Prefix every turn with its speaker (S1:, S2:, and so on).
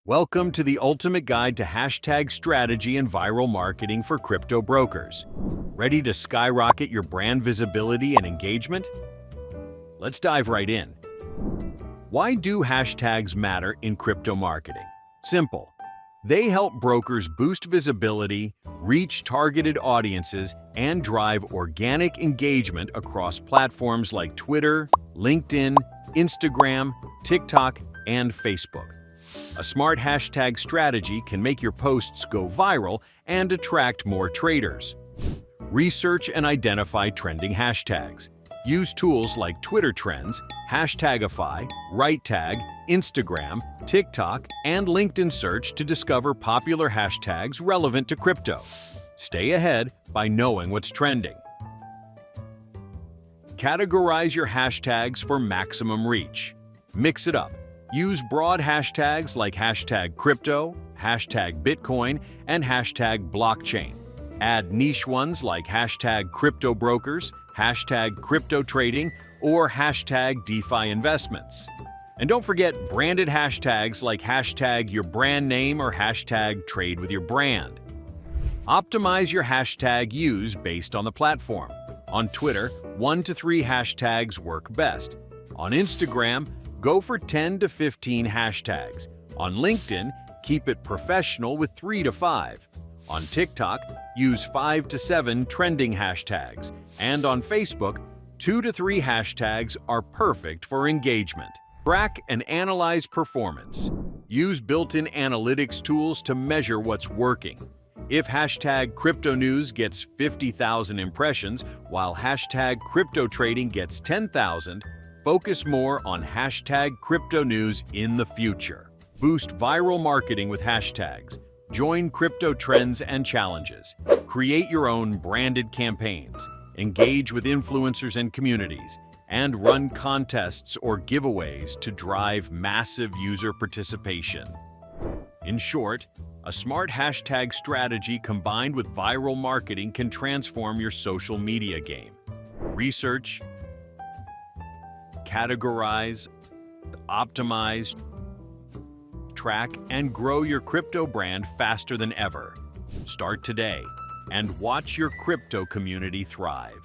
S1: Welcome to the ultimate guide to hashtag strategy and viral marketing for crypto brokers. Ready to skyrocket your brand visibility and engagement? Let's dive right in. Why do hashtags matter in crypto marketing? Simple. They help brokers boost visibility, reach targeted audiences, and drive organic engagement across platforms like Twitter, LinkedIn, Instagram, TikTok, and Facebook. A smart hashtag strategy can make your posts go viral and attract more traders. Research and identify trending hashtags. Use tools like Twitter Trends, Hashtagify, RightTag, Instagram, TikTok, and LinkedIn Search to discover popular hashtags relevant to crypto. Stay ahead by knowing what's trending. Categorize your hashtags for maximum reach. Mix it up. Use broad hashtags like hashtag crypto, hashtag Bitcoin, and hashtag blockchain. Add niche ones like hashtag crypto brokers, hashtag crypto trading, or hashtag DeFi investments. And don't forget branded hashtags like hashtag your brand name or hashtag trade with your brand. Optimize your hashtag use based on the platform. On Twitter, 1 to 3 hashtags work best. On Instagram, go for 10 to 15 hashtags. On LinkedIn, keep it professional with 3 to 5. On TikTok, use 5 to 7 trending hashtags. And on Facebook, 2 to 3 hashtags are perfect for engagement. Track and analyze performance. Use built-in analytics tools to measure what's working. If hashtag crypto news gets 50,000 impressions, while hashtag crypto trading gets 10,000, focus more on hashtag crypto news in the future. Boost viral marketing with hashtags. Join crypto trends and challenges. Create your own branded campaigns. Engage with influencers and communities. And run contests or giveaways to drive massive user participation. In short, a smart hashtag strategy combined with viral marketing can transform your social media game. Research, categorize, optimize, track, and grow your crypto brand faster than ever. Start today and watch your crypto community thrive.